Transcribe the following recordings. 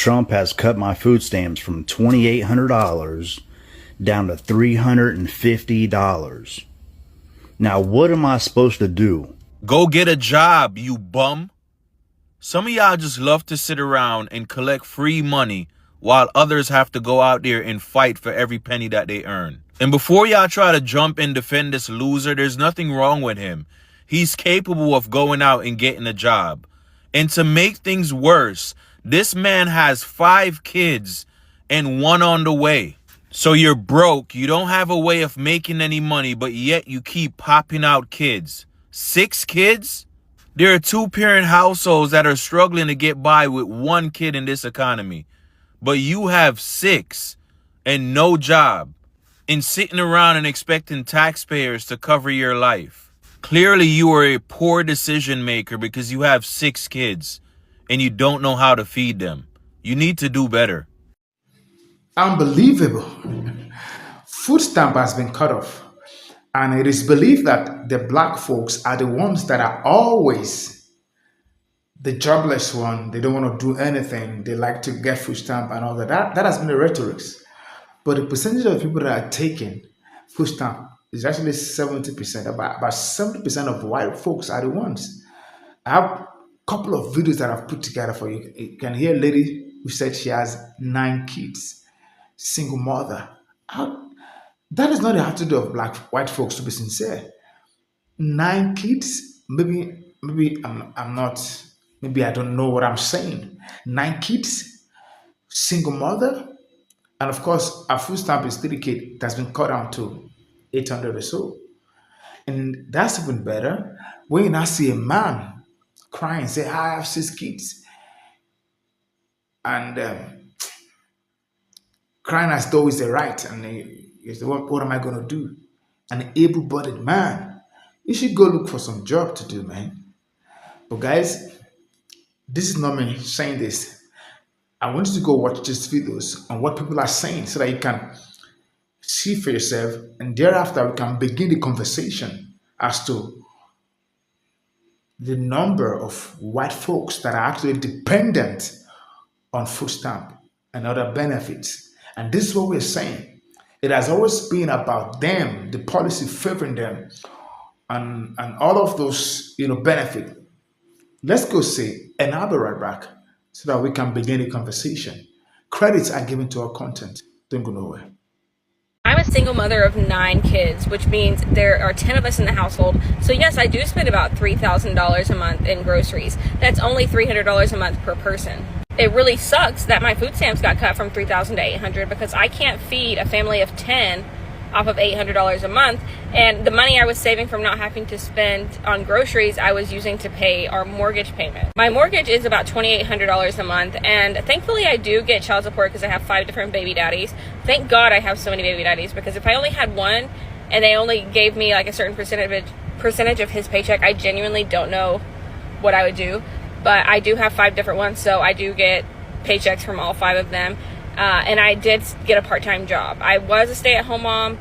Trump has cut my food stamps from $2,800 down to $350. Now, what am I supposed to do? Go get a job, you bum. Some of y'all just love to sit around and collect free money while others have to go out there and fight for every penny that they earn. And before y'all try to jump and defend this loser, there's nothing wrong with him. He's capable of going out and getting a job. And to make things worse, this man has 5 kids and 1 on the way. So you're broke, you don't have a way of making any money, but yet you keep popping out kids. 6 kids? There are 2-parent households that are struggling to get by with 1 kid in this economy. But you have 6 and no job and sitting around and expecting taxpayers to cover your life. Clearly you are a poor decision maker because you have 6 kids and you don't know how to feed them. You need to do better. Unbelievable. Food stamp has been cut off. And it is believed that the black folks are the ones that are always the jobless one. They don't want to do anything. They like to get food stamp and all that. That has been the rhetoric. But the percentage of people that are taking food stamp is actually 70%. About 70% of white folks are the ones. I have a couple of videos that I've put together for you. You can hear a lady who said she has 9 kids, single mother. That is not the attitude of white folks, to be sincere. 9 kids, maybe I'm not, maybe I don't know what I'm saying. 9 kids, single mother, and of course, our food stamp is 3K that's been cut down to 800 or so. And that's even better when you now see a man crying, say, I have 6 kids. And crying as though he's the right. And he's the what am I going to do? An able-bodied man. You should go look for some job to do, man. But guys, this is not me saying this. I want you to go watch these videos on what people are saying so that you can see for yourself. And thereafter, we can begin the conversation as to the number of white folks that are actually dependent on food stamp and other benefits. And this is what we're saying. It has always been about them, the policy favoring them, and all of those benefit. Let's go see, and I'll be right back so that we can begin the conversation. Credits are given to our content. Don't go nowhere. I'm a single mother of 9 kids, which means there are 10 of us in the household. So yes, I do spend about $3,000 a month in groceries. That's only $300 a month per person. It really sucks that my food stamps got cut from $3,000 to $800 because I can't feed a family of 10 off of $800 a month. And the money I was saving from not having to spend on groceries, I was using to pay our mortgage payment. My mortgage is about $2,800 a month. And thankfully I do get child support because I have 5 different baby daddies. Thank God I have so many baby daddies, because if I only had one and they only gave me like a certain percentage of his paycheck, I genuinely don't know what I would do. But I do have 5 different ones, so I do get paychecks from all 5 of them. And I did get a part-time job. I was a stay-at-home mom,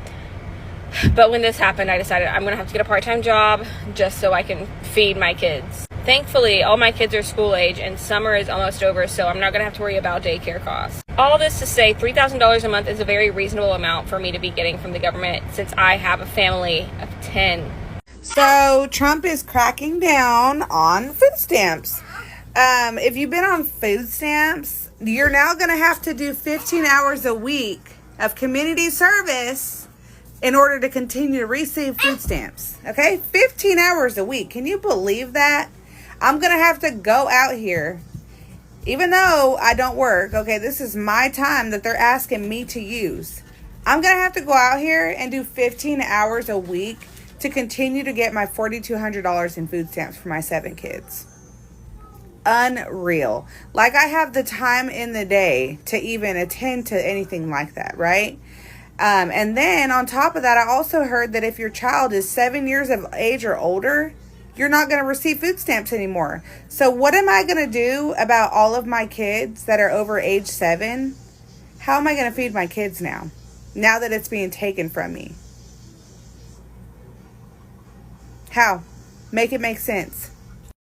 but when this happened, I decided I'm going to have to get a part-time job just so I can feed my kids. Thankfully, all my kids are school age, and summer is almost over, so I'm not going to have to worry about daycare costs. All this to say, $3,000 a month is a very reasonable amount for me to be getting from the government since I have a family of 10. So Trump is cracking down on food stamps. If you've been on food stamps, you're now going to have to do 15 hours a week of community service in order to continue to receive food stamps. Okay? 15 hours a week. Can you believe that? I'm going to have to go out here, even though I don't work. Okay, this is my time that they're asking me to use. I'm going to have to go out here and do 15 hours a week to continue to get my $4,200 in food stamps for my 7 kids. Unreal. Like I have the time in the day to even attend to anything like that, right? And then on top of that, I also heard that if your child is 7 years of age or older, you're not going to receive food stamps anymore. So what am I going to do about all of my kids that are over age 7? How am I going to feed my kids now that it's being taken from me? How? Make it make sense.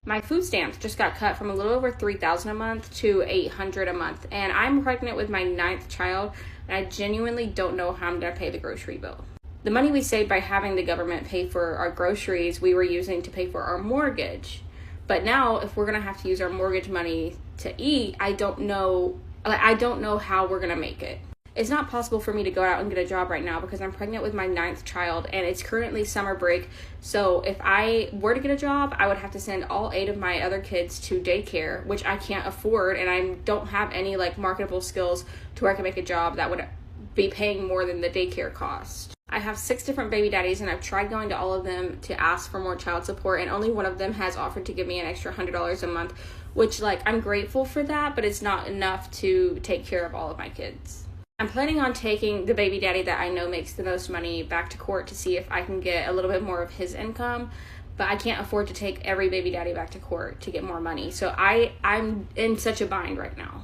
My food stamps just got cut from a little over $3,000 a month to $800 a month, and I'm pregnant with my 9th child, and I genuinely don't know how I'm gonna pay the grocery bill. The money we saved by having the government pay for our groceries, we were using to pay for our mortgage. But now, if we're gonna have to use our mortgage money to eat, I don't know how we're gonna make it. It's not possible for me to go out and get a job right now because I'm pregnant with my 9th child and it's currently summer break. So if I were to get a job, I would have to send all 8 of my other kids to daycare, which I can't afford, and I don't have any like marketable skills to where I can make a job that would be paying more than the daycare cost. I have 6 different baby daddies and I've tried going to all of them to ask for more child support, and only one of them has offered to give me an extra $100 a month, which like I'm grateful for that, but it's not enough to take care of all of my kids. I'm planning on taking the baby daddy that I know makes the most money back to court to see if I can get a little bit more of his income, but I can't afford to take every baby daddy back to court to get more money. So I'm in such a bind right now.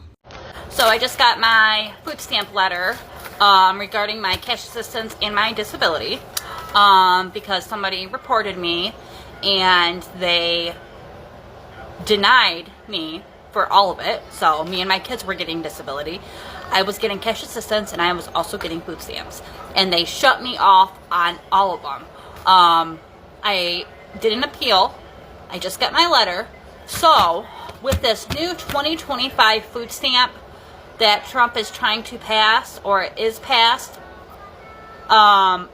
So I just got my food stamp letter regarding my cash assistance and my disability because somebody reported me and they denied me for all of it. So me and my kids were getting disability. I was getting cash assistance and I was also getting food stamps, and they shut me off on all of them. I did an appeal. I just got my letter. So with this new 2025 food stamp that Trump is trying to pass, or is passed,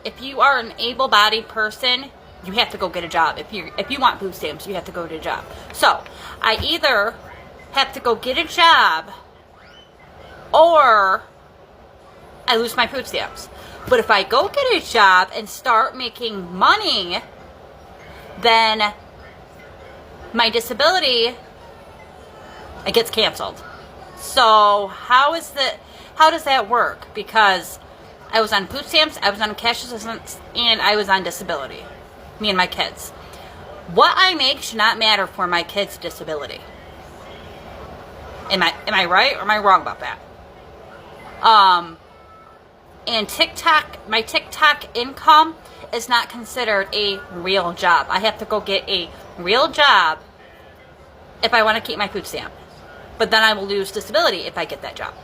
if you are an able-bodied person, you have to go get a job. If you want food stamps, you have to go get a job. So I either have to go get a job or I lose my food stamps. But if I go get a job and start making money, then my disability, it gets canceled. So how does that work? Because I was on food stamps, I was on cash assistance, and I was on disability. Me and my kids. What I make should not matter for my kids' disability. Am I right or am I wrong about that? And my TikTok income is not considered a real job. I have to go get a real job if I want to keep my food stamp. But then I will lose disability if I get that job.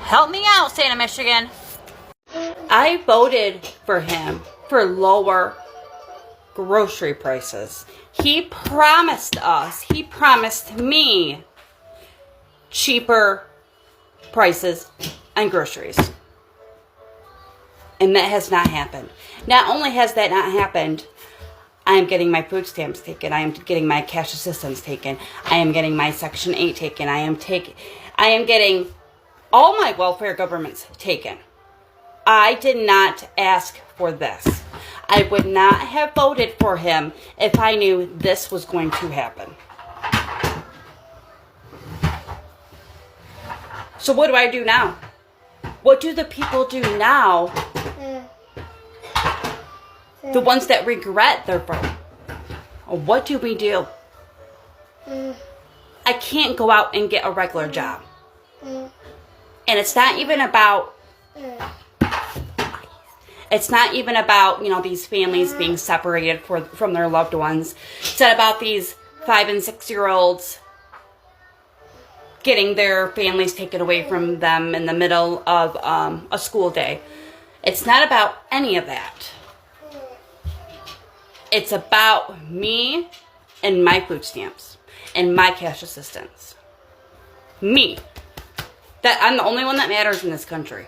Help me out, State of Michigan. I voted for him for lower grocery prices. He promised me cheaper prices on groceries. And that has not happened. Not only has that not happened, I am getting my food stamps taken. I am getting my cash assistance taken. I am getting my Section 8 taken. I am getting all my welfare governments taken. I did not ask for this. I would not have voted for him if I knew this was going to happen. So what do I do now? What do the people do now? The ones that regret their vote. What do we do? I can't go out and get a regular job. And it's not even about these families being separated from their loved ones. It's not about these 5 and 6-year-olds getting their families taken away from them in the middle of a school day. It's not about any of that. It's about me and my food stamps and my cash assistance. Me. That I'm the only one that matters in this country.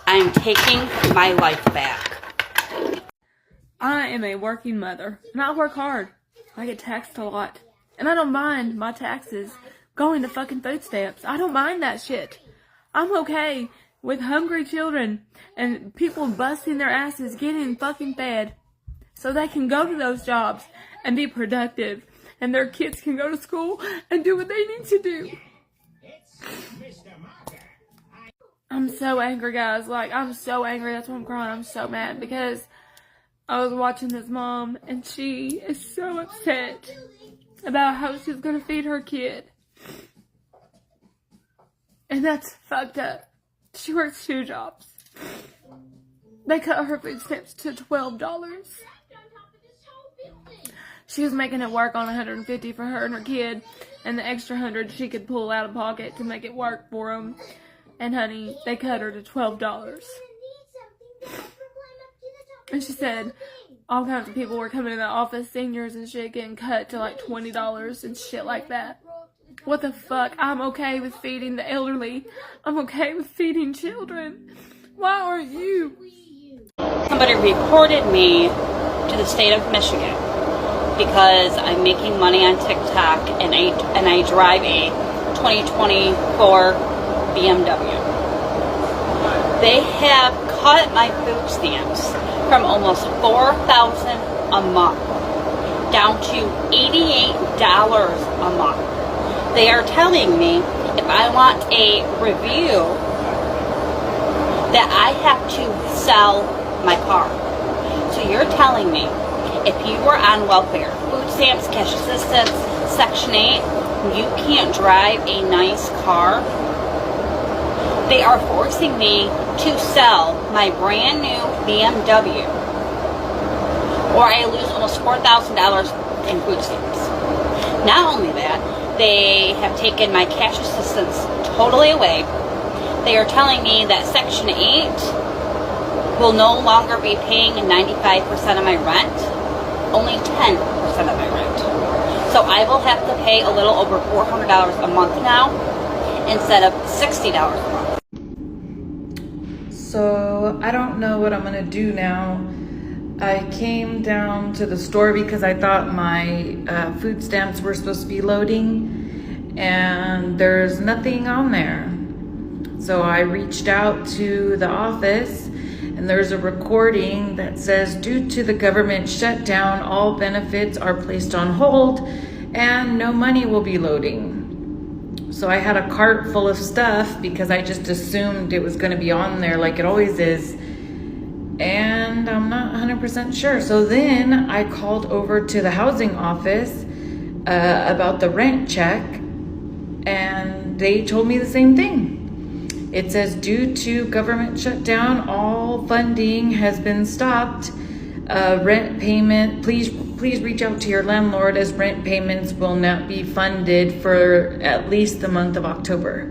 I am taking my life back. I am a working mother, and I work hard. I get taxed a lot. And I don't mind my taxes going to fucking food stamps. I don't mind that shit. I'm okay with hungry children and people busting their asses getting fucking fed so they can go to those jobs and be productive, and their kids can go to school and do what they need to do. I'm so angry, guys. I'm so angry. That's why I'm crying. I'm so mad because I was watching this mom and she is so upset about how she's gonna feed her kid. And that's fucked up. She works 2 jobs. They cut her food stamps to $12. She was making it work on $150 for her and her kid, and the extra $100 she could pull out of pocket to make it work for them. And honey, they cut her to $12. And she said all kinds of people were coming to the office, seniors and shit, getting cut to like $20 and shit like that. What the fuck? I'm okay with feeding the elderly. I'm okay with feeding children. Why aren't you? Somebody reported me to the state of Michigan because I'm making money on TikTok and I drive a 2024 BMW. They have cut my food stamps from almost $4,000 a month down to $88 a month. They are telling me if I want a review that I have to sell my car. So you're telling me if you were on welfare, food stamps, cash assistance, Section 8, you can't drive a nice car? They are forcing me to sell my brand new BMW, or I lose almost $4,000 in food stamps. Not only that, they have taken my cash assistance totally away. They are telling me that Section 8 will no longer be paying 95% of my rent, only 10% of my rent. So I will have to pay a little over $400 a month now instead of $60 a month. So I don't know what I'm gonna do now. I came down to the store because I thought my food stamps were supposed to be loading, and there's nothing on there. So I reached out to the office, and there's a recording that says, due to the government shutdown, all benefits are placed on hold and no money will be loading. So I had a cart full of stuff because I just assumed it was going to be on there like it always is. And I'm not 100% sure. So then I called over to the housing office about the rent check, and they told me the same thing. It says, due to government shutdown, all funding has been stopped. Rent payment, please reach out to your landlord as rent payments will not be funded for at least the month of October.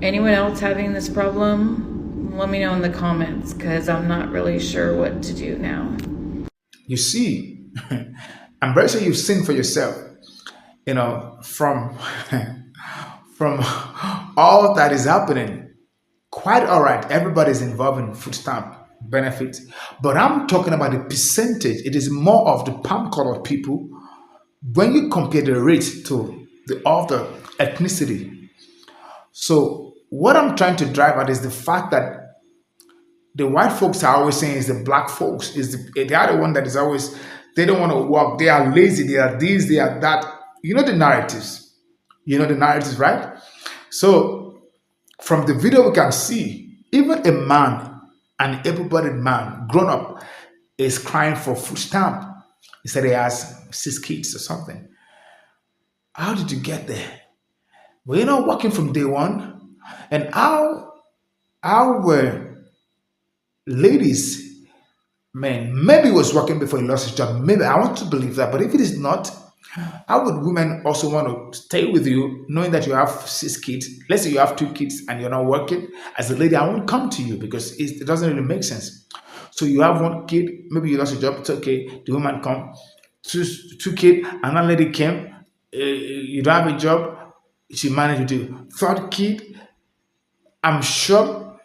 Anyone else having this problem? Let me know in the comments, because I'm not really sure what to do now. You see, I'm very sure you've seen for yourself, from all that is happening. Quite all right, everybody's involved in food stamp benefits, but I'm talking about the percentage. It is more of the palm colored people when you compare the rate to the other ethnicity. So what I'm trying to drive at is the fact that the white folks are always saying is the black folks they are the one that is always, they don't want to work, they are lazy, they are this, they are that. You know the narratives, right? So from the video we can see even a man, an able-bodied man, grown up, is crying for food stamp. He said he has 6 kids or something. How did you get there? Were you not working from day one? And how were ladies, man, maybe he was working before he lost his job. Maybe, I want to believe that. But if it is not, how would women also want to stay with you knowing that you have 6 kids? Let's say you have 2 kids and you're not working. As a lady, I won't come to you because it doesn't really make sense. So you have 1 kid, maybe you lost your job, it's okay. The woman come, 2 kids, another lady came, you don't have a job, she managed to do 3rd kid. I'm sure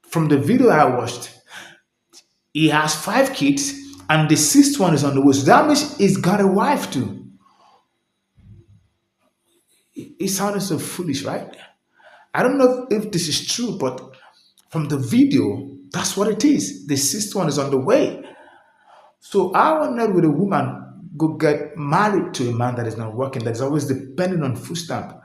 from the video I watched, he has 5 kids and the 6th one is on the way. So that means he's got a wife too. It sounded so foolish, right? I don't know if this is true, but from the video, that's what it is. The 6th one is on the way. So I wonder, would a woman go get married to a man that is not working, that is always dependent on food stamp?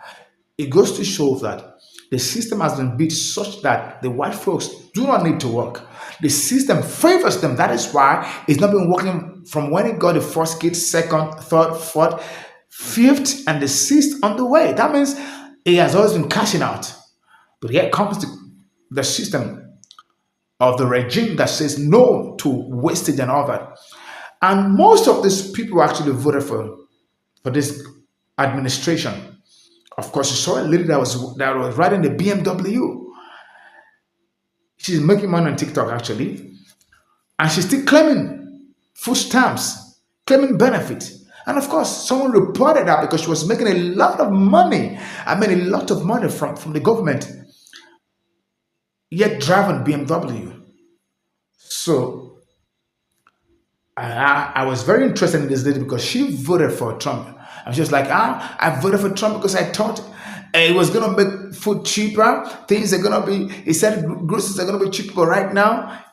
It goes to show that the system has been built such that the white folks do not need to work. The system favors them. That is why it's not been working from when it got the 1st kid, 2nd, 3rd, 4th, 5th, and the 6th on the way. That means it has always been cashing out. But here comes the system of the regime that says no to wastage and all that. And most of these people actually voted for this administration. Of course, you saw a lady that was riding the BMW. She's making money on TikTok actually, and she's still claiming food stamps, claiming benefits. And of course, someone reported that because she was making a lot of money. I mean, a lot of money from the government, yet driving BMW. So I was very interested in this lady because she voted for Trump. And she was like, I voted for Trump because I thought it was going to make food cheaper. Things are going to be, he said groceries are going to be cheaper. But right now,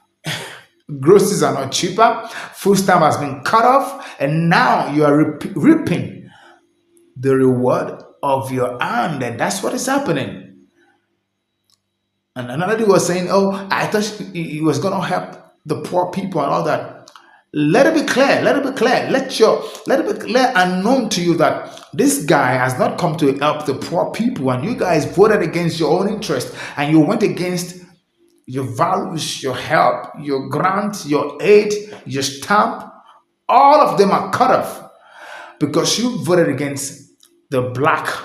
groceries are not cheaper. Food stamp has been cut off. And now you are reaping the reward of your hand. And that's what is happening. And another dude was saying, oh, I thought he was going to help the poor people and all that. Let it be clear. Let it be clear. Let it be clear and known to you that this guy has not come to help the poor people, and you guys voted against your own interest, and you went against your values, your help, your grant, your aid, your stamp. All of them are cut off because you voted against the black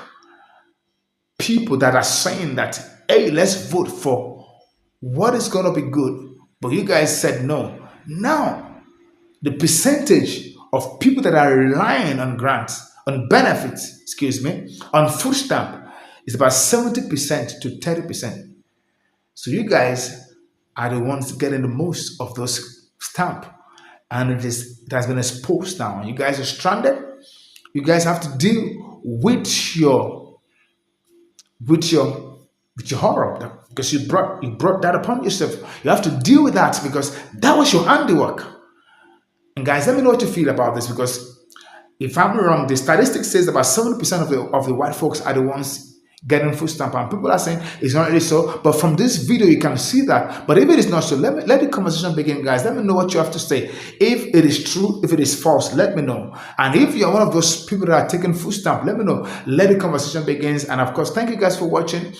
people that are saying that, hey, let's vote for what is going to be good. But you guys said no. Now, the percentage of people that are relying on grants, on benefits, on food stamp is about 70% to 30%. So you guys are the ones getting the most of those stamp. And it has been exposed now. You guys are stranded. You guys have to deal with your horror because you brought that upon yourself. You have to deal with that because that was your handiwork. And guys, let me know what you feel about this, because if I'm wrong, the statistics says about 70% of the white folks are the ones getting food stamp, and people are saying it's not really so. But from this video, you can see that. But if it is not so, let the conversation begin, guys. Let me know what you have to say. If it is true, if it is false, let me know. And if you're one of those people that are taking food stamp, let me know. Let the conversation begin. And of course, thank you guys for watching.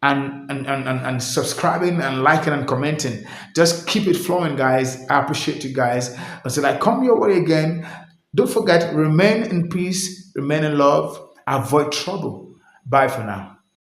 And subscribing and liking and commenting. Just keep it flowing, guys. I appreciate you guys. Until I come your way again, don't forget, remain in peace, remain in love, avoid trouble. Bye for now.